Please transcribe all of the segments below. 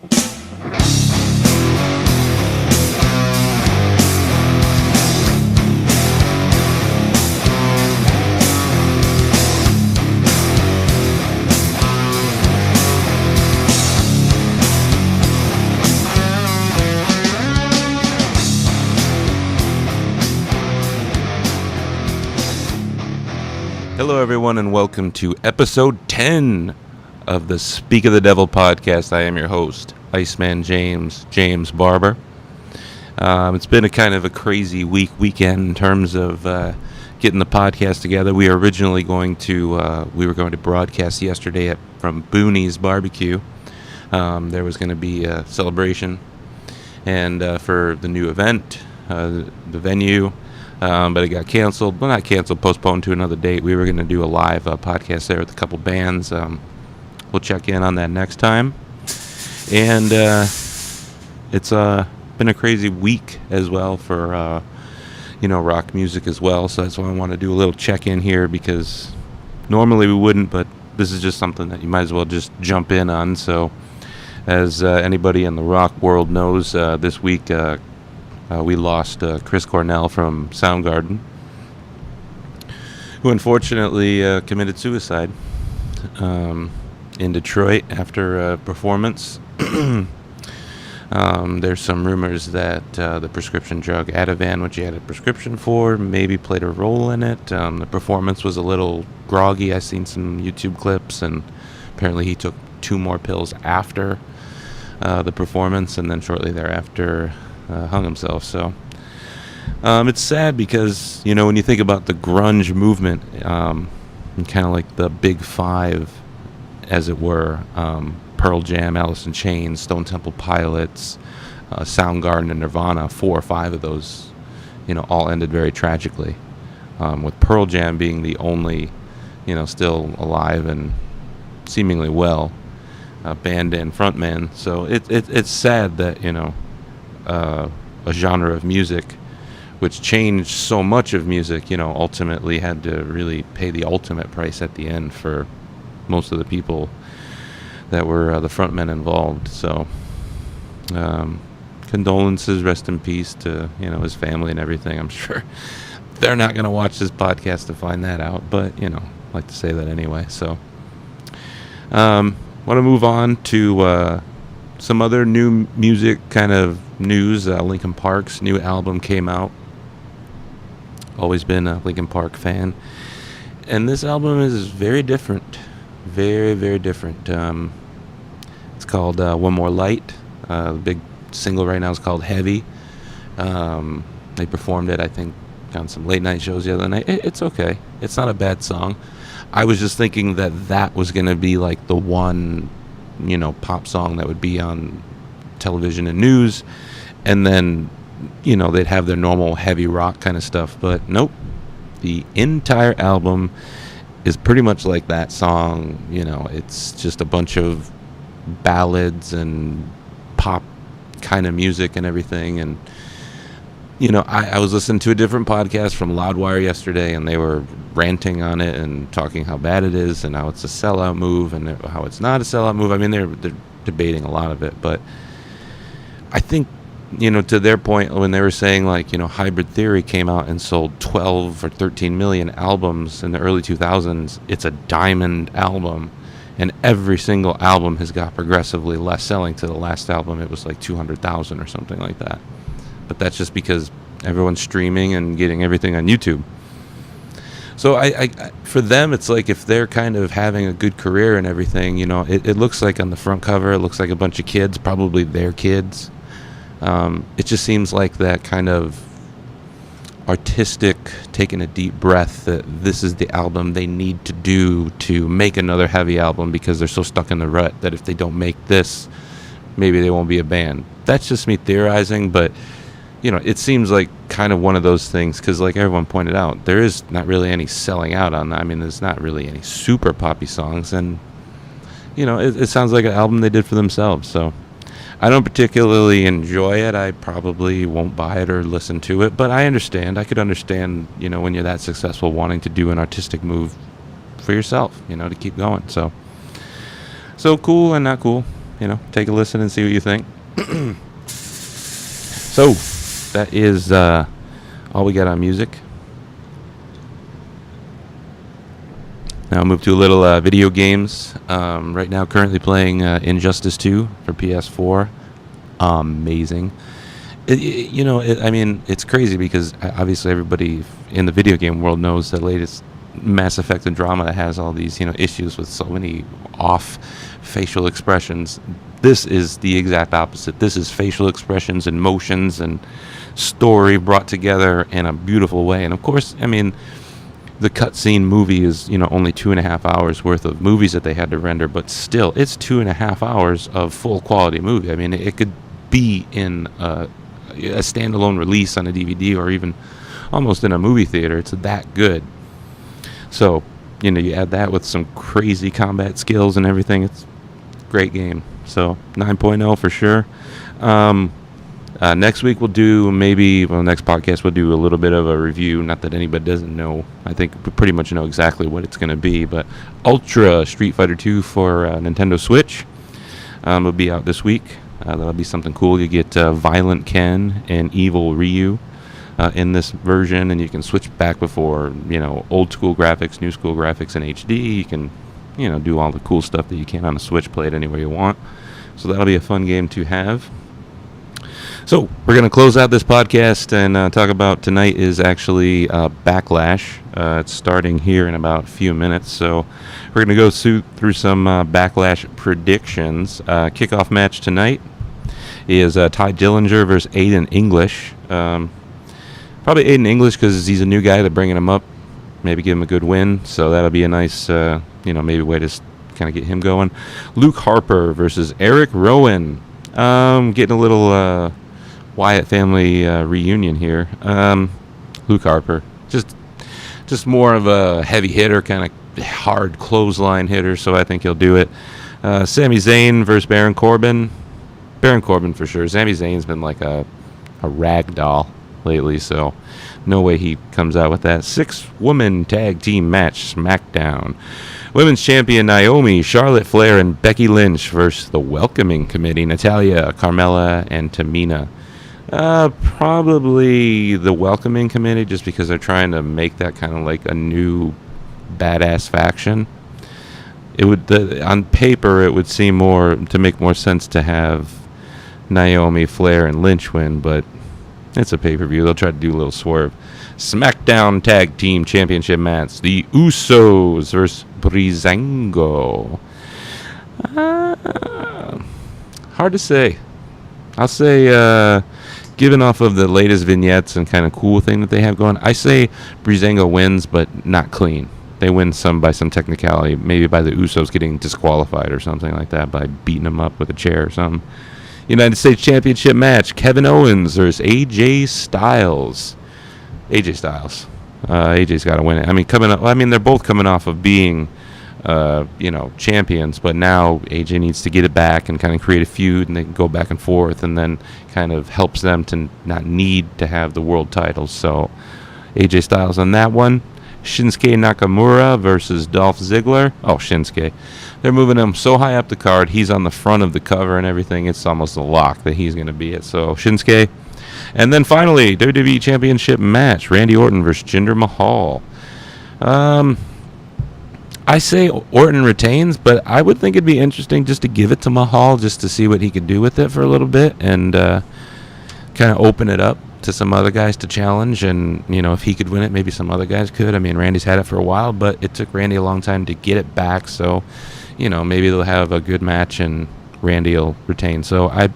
Hello, everyone, and welcome to episode 10 of the Speak of the Devil podcast. I am your host, IcemanJaymz, James Barber. It's been a kind of a crazy weekend in terms of getting the podcast together. We were originally going to broadcast yesterday from Booney's Barbecue. There was going to be a celebration and for the new event, the venue. But it got canceled. Well, not canceled, postponed to another date. We were going to do a live podcast there with a couple bands. We'll check in on that next time. And it's been a crazy week as well for, rock music as well. So that's why I want to do a little check-in here, because normally we wouldn't, but this is just something that you might as well just jump in on. So as anybody in the rock world knows, this week we lost Chris Cornell from Soundgarden, who unfortunately committed suicide in Detroit after a performance. There's some rumors that the prescription drug Ativan, which he had a prescription for, maybe played a role in it. The performance was a little groggy. I've seen some YouTube clips, and apparently he took 2 more pills after the performance, and then shortly thereafter hung himself. So it's sad because, when you think about the grunge movement, and kind of like the big 5, as it were, Pearl Jam, Alice in Chains, Stone Temple Pilots, Soundgarden, and Nirvana, 4 or 5 of those, all ended very tragically, with Pearl Jam being the only, still alive and seemingly well, band and frontman. So it's sad that, a genre of music which changed so much of music, ultimately had to really pay the ultimate price at the end for most of the people that were the frontmen involved. So condolences, rest in peace to his family and everything. I'm sure they're not going to watch this podcast to find that out, but I like to say that anyway. So want to move on to some other new music kind of news. Linkin Park's new album came out. Always been a Linkin Park fan. And this album is very different. Very, very different. It's called One More Light. The big single right now is called Heavy. They performed it, I think, on some late night shows the other night. It's okay. It's not a bad song. I was just thinking that was going to be like the one pop song that would be on television and news, and then they'd have their normal heavy rock kind of stuff. But nope, the entire album is pretty much like that song. It's just a bunch of ballads and pop kind of music and everything. And I was listening to a different podcast from Loudwire yesterday, and they were ranting on it and talking how bad it is and how it's a sellout move and how it's not a sellout move. I mean, they're debating a lot of it, but I think, to their point, when they were saying, like, Hybrid Theory came out and sold 12 or 13 million albums in the early 2000s, it's a diamond album, and every single album has got progressively less selling. To the last album, it was like 200,000 or something like that. But that's just because everyone's streaming and getting everything on YouTube. So I for them, it's like if they're kind of having a good career and everything, it looks like on the front cover, it looks like a bunch of kids, probably their kids. It just seems like that kind of artistic, taking a deep breath, that this is the album they need to do to make another heavy album, because they're so stuck in the rut that if they don't make this, maybe they won't be a band. That's just me theorizing, but it seems like kind of one of those things, because like everyone pointed out, there is not really any selling out on that. I mean, there's not really any super poppy songs, and it sounds like an album they did for themselves. So I don't particularly enjoy it. I probably won't buy it or listen to it, but I understand. I could understand, when you're that successful, wanting to do an artistic move for yourself, to keep going. So cool and not cool. take a listen and see what you think. So, that is all we got on music. Now I'll move to a little video games. Right now, currently playing Injustice 2 for PS4. Amazing. It's crazy because obviously everybody in the video game world knows the latest Mass Effect Andromeda that has all these, issues with so many off facial expressions. This is the exact opposite. This is facial expressions and motions and story brought together in a beautiful way. And of course, the cutscene movie is, only 2.5 hours worth of movies that they had to render, but still, it's 2.5 hours of full quality movie. It could be in a standalone release on a DVD or even almost in a movie theater. It's that good. So, you add that with some crazy combat skills and everything. It's a great game. So, 9.0 for sure. Next week next podcast we'll do a little bit of a review. Not that anybody doesn't know. I think we pretty much know exactly what it's going to be. But Ultra Street Fighter 2 for Nintendo Switch will be out this week. That'll be something cool. You get Violent Ken and Evil Ryu in this version, and you can switch back before, old school graphics, new school graphics in HD. You can, do all the cool stuff that you can on a Switch, play it anywhere you want. So that'll be a fun game to have. So we're going to close out this podcast and talk about tonight is actually Backlash. It's starting here in about a few minutes. So we're going to go through some Backlash predictions. Kickoff match tonight is Ty Dillinger versus Aiden English. Probably Aiden English because he's a new guy. They're bringing him up. Maybe give him a good win. So that'll be a nice, maybe way to kind of get him going. Luke Harper versus Eric Rowan. Getting a little Wyatt family reunion here. Luke Harper, just more of a heavy hitter, kind of hard clothesline hitter. So I think he'll do it. Sami Zayn versus Baron Corbin. Baron Corbin for sure. Sami Zayn's been like a rag doll lately, so no way he comes out with that. 6-woman tag team match, SmackDown. Women's champion Naomi, Charlotte Flair, and Becky Lynch versus the Welcoming Committee, Natalya, Carmella, and Tamina. Probably the Welcoming Committee, just because they're trying to make that kind of like a new badass faction. It would, on paper, it would seem to make more sense to have Naomi, Flair, and Lynch win, but it's a pay-per-view. They'll try to do a little swerve. SmackDown Tag Team Championship match. The Usos versus Breezango. Hard to say. I'll say, given off of the latest vignettes and kind of cool thing that they have going, I say Breezango wins, but not clean. They win by some technicality, maybe by the Usos getting disqualified or something like that, by beating them up with a chair or something. United States Championship match, Kevin Owens versus AJ Styles. AJ Styles. AJ's got to win it. They're both coming off of being, champions, but now AJ needs to get it back and kind of create a feud, and they can go back and forth, and then kind of helps them to not need to have the world titles. So AJ Styles on that one. Shinsuke Nakamura versus Dolph Ziggler. Oh, Shinsuke. They're moving him so high up the card. He's on the front of the cover and everything. It's almost a lock that he's going to be it. So Shinsuke. And then finally, WWE Championship match. Randy Orton versus Jinder Mahal. I say Orton retains, but I would think it'd be interesting just to give it to Mahal just to see what he could do with it for a little bit and kind of open it up to some other guys to challenge. And, if he could win it, maybe some other guys could. Randy's had it for a while, but it took Randy a long time to get it back. So, maybe they'll have a good match and Randy will retain. So I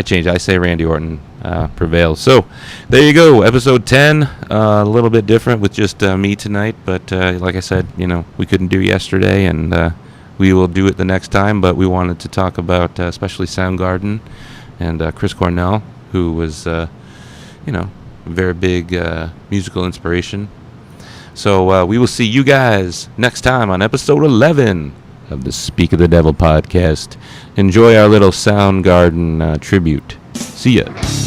change. I say Randy Orton prevails. So there you go. Episode 10, a little bit different with just me tonight. But like I said, we couldn't do yesterday, and we will do it the next time. But we wanted to talk about especially Soundgarden and Chris Cornell, who was, a very big musical inspiration. So we will see you guys next time on episode 11 of the Speak of the Devil podcast. Enjoy our little Soundgarden tribute. See ya.